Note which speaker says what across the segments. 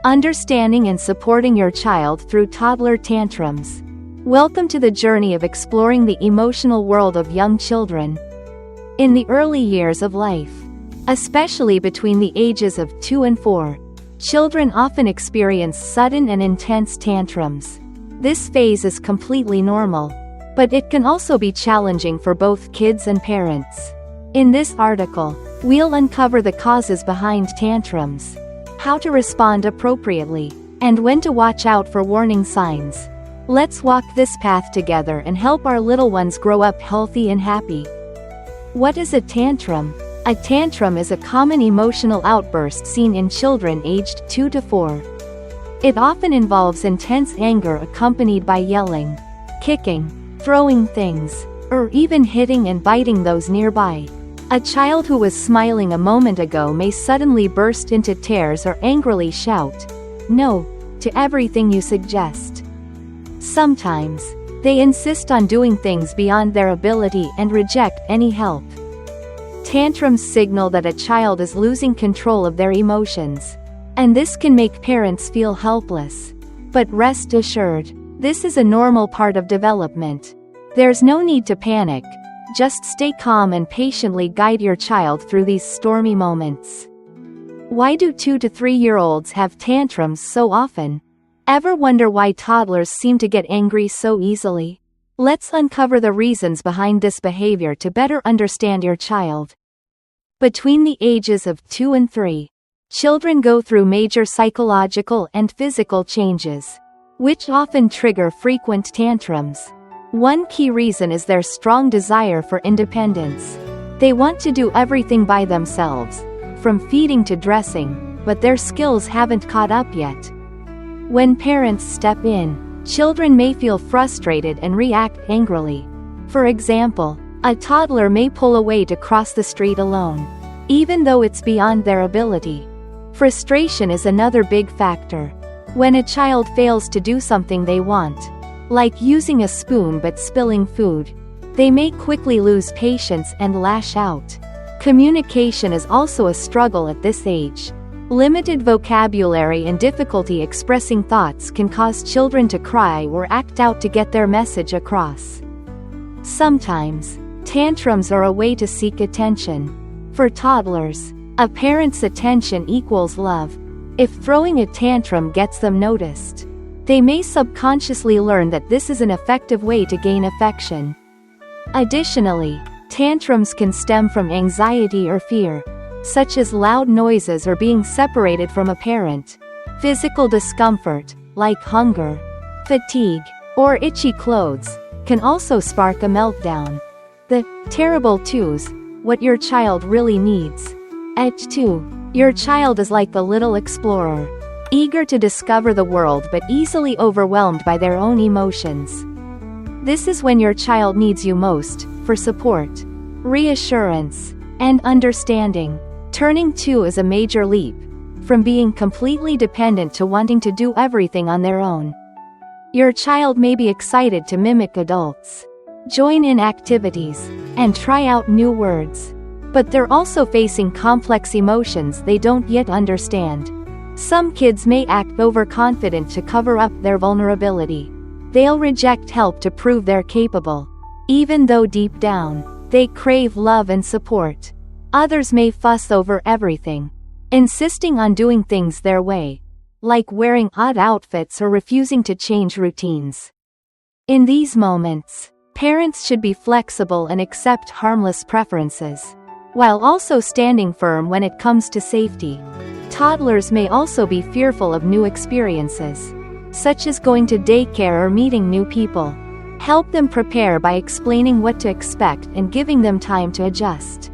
Speaker 1: understanding and supporting your child through toddler tantrums. Welcome to the journey of exploring the emotional world of young children. In the early years of life, especially between the ages of 2 and 4, children often experience sudden and intense tantrums. This phase is completely normal, but it can also be challenging for both kids and parents. In this article, we'll uncover the causes behind tantrums, how to respond appropriately, and when to watch out for warning signs. Let's walk this path together and help our little ones grow up healthy and happy. What is a tantrum? A tantrum is a common emotional outburst seen in children aged 2 to 4. It often involves intense anger accompanied by yelling, kicking, throwing things, or even hitting and biting those nearby. A child who was smiling a moment ago may suddenly burst into tears or angrily shout, "No," to everything you suggest. Sometimes, they insist on doing things beyond their ability and reject any help. Tantrums signal that a child is losing control of their emotions, and this can make parents feel helpless. But rest assured, this is a normal part of development. There's no need to panic, just stay calm and patiently guide your child through these stormy moments. Why do 2 to 3-year-olds have tantrums so often? Ever wonder why toddlers seem to get angry so easily? Let's uncover the reasons behind this behavior to better understand your child. Between the ages of 2 and 3, children go through major psychological and physical changes, which often trigger frequent tantrums. One key reason is their strong desire for independence. They want to do everything by themselves, from feeding to dressing, but their skills haven't caught up yet. When parents step in, children may feel frustrated and react angrily. For example, a toddler may pull away to cross the street alone, even though it's beyond their ability. Frustration is another big factor. When a child fails to do something they want, like using a spoon but spilling food, they may quickly lose patience and lash out. Communication is also a struggle at this age. Limited vocabulary and difficulty expressing thoughts can cause children to cry or act out to get their message across. Sometimes, tantrums are a way to seek attention. For toddlers, a parent's attention equals love. If throwing a tantrum gets them noticed, they may subconsciously learn that this is an effective way to gain affection. Additionally, tantrums can stem from anxiety or fear, such as loud noises or being separated from a parent. Physical discomfort, like hunger, fatigue, or itchy clothes, can also spark a meltdown. The terrible twos, what your child really needs. At 2, your child is like the little explorer, eager to discover the world but easily overwhelmed by their own emotions. This is when your child needs you most, for support, reassurance, and understanding. Turning 2 is a major leap, from being completely dependent to wanting to do everything on their own. Your child may be excited to mimic adults, join in activities, and try out new words. But they're also facing complex emotions they don't yet understand. Some kids may act overconfident to cover up their vulnerability. They'll reject help to prove they're capable, even though deep down, they crave love and support. Others may fuss over everything, insisting on doing things their way, like wearing odd outfits or refusing to change routines. In these moments, parents should be flexible and accept harmless preferences, while also standing firm when it comes to safety. Toddlers may also be fearful of new experiences, such as going to daycare or meeting new people. Help them prepare by explaining what to expect and giving them time to adjust.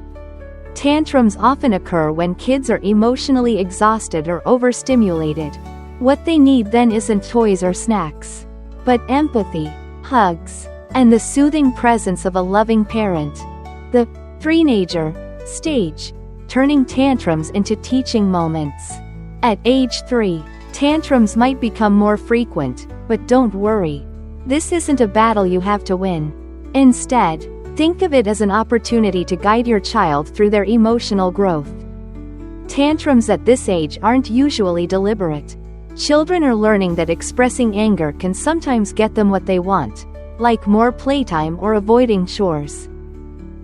Speaker 1: Tantrums often occur when kids are emotionally exhausted or overstimulated. What they need then isn't toys or snacks, but empathy, hugs, and the soothing presence of a loving parent. The three-nager stage, turning tantrums into teaching moments. At age 3, tantrums might become more frequent, but don't worry. This isn't a battle you have to win. Instead, think of it as an opportunity to guide your child through their emotional growth. Tantrums at this age aren't usually deliberate. Children are learning that expressing anger can sometimes get them what they want, like more playtime or avoiding chores.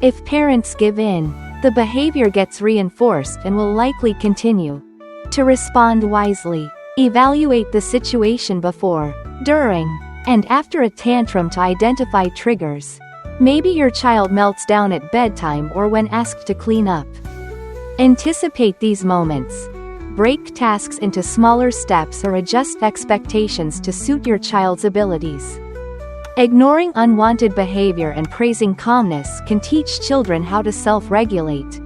Speaker 1: If parents give in, the behavior gets reinforced and will likely continue. To respond wisely, evaluate the situation before, during, and after a tantrum to identify triggers. Maybe your child melts down at bedtime or when asked to clean up. Anticipate these moments. Break tasks into smaller steps or adjust expectations to suit your child's abilities. Ignoring unwanted behavior and praising calmness can teach children how to self-regulate.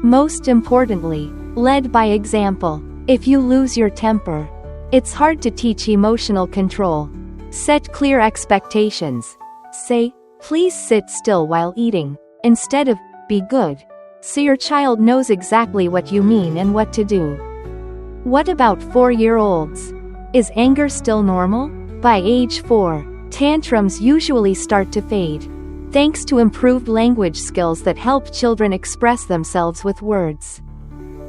Speaker 1: Most importantly, lead by example. If you lose your temper, it's hard to teach emotional control. Set clear expectations. Say, "Please sit still while eating," instead of, "Be good," so your child knows exactly what you mean and what to do. What about 4-year-olds? Is anger still normal? By age 4, tantrums usually start to fade, thanks to improved language skills that help children express themselves with words.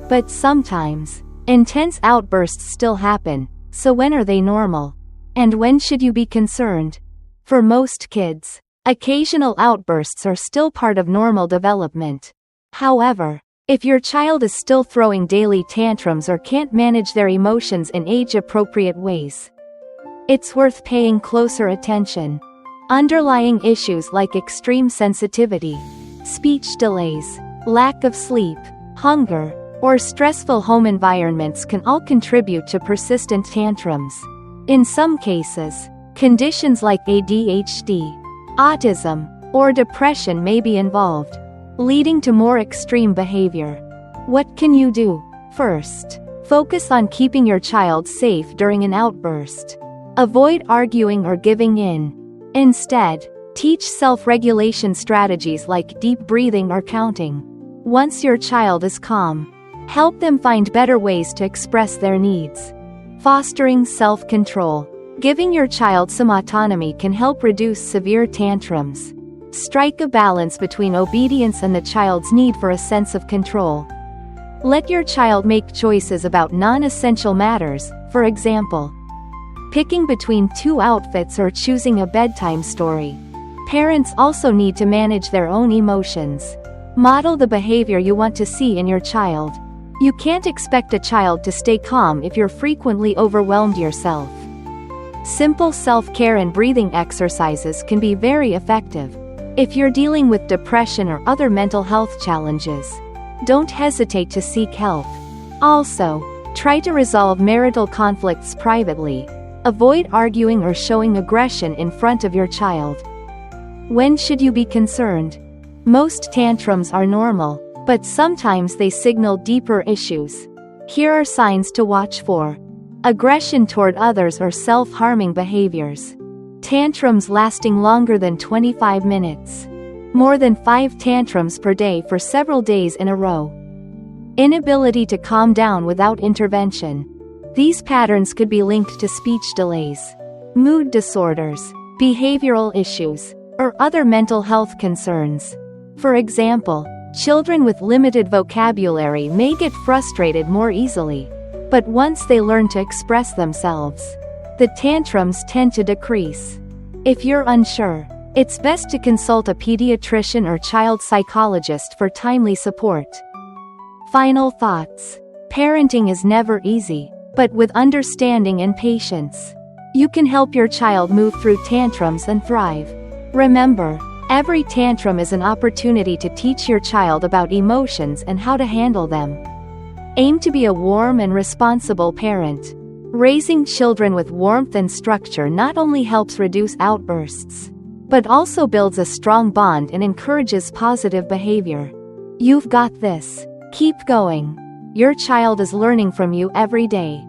Speaker 1: But sometimes, intense outbursts still happen, so when are they normal? And when should you be concerned? For most kids, occasional outbursts are still part of normal development. However, if your child is still throwing daily tantrums or can't manage their emotions in age-appropriate ways, it's worth paying closer attention. Underlying issues like extreme sensitivity, speech delays, lack of sleep, hunger, or stressful home environments can all contribute to persistent tantrums. In some cases, conditions like ADHD, autism, or depression may be involved, leading to more extreme behavior. What can you do? First, focus on keeping your child safe during an outburst. Avoid arguing or giving in. Instead, teach self-regulation strategies like deep breathing or counting. Once your child is calm, help them find better ways to express their needs. Fostering self-control. Giving your child some autonomy can help reduce severe tantrums. Strike a balance between obedience and the child's need for a sense of control. Let your child make choices about non-essential matters, for example, picking between 2 outfits or choosing a bedtime story. Parents also need to manage their own emotions. Model the behavior you want to see in your child. You can't expect a child to stay calm if you're frequently overwhelmed yourself. Simple self-care and breathing exercises can be very effective. If you're dealing with depression or other mental health challenges, don't hesitate to seek help. Also, try to resolve marital conflicts privately. Avoid arguing or showing aggression in front of your child. When should you be concerned? Most tantrums are normal, but sometimes they signal deeper issues. Here are signs to watch for: aggression toward others or self-harming behaviors. Tantrums lasting longer than 25 minutes. More than 5 tantrums per day for several days in a row. Inability to calm down without intervention. These patterns could be linked to speech delays, mood disorders, behavioral issues, or other mental health concerns. For example, children with limited vocabulary may get frustrated more easily, but once they learn to express themselves, the tantrums tend to decrease. If you're unsure, it's best to consult a pediatrician or child psychologist for timely support. Final thoughts. Parenting is never easy, but with understanding and patience, you can help your child move through tantrums and thrive. Remember, every tantrum is an opportunity to teach your child about emotions and how to handle them. Aim to be a warm and responsible parent. Raising children with warmth and structure not only helps reduce outbursts, but also builds a strong bond and encourages positive behavior. You've got this. Keep going. Your child is learning from you every day.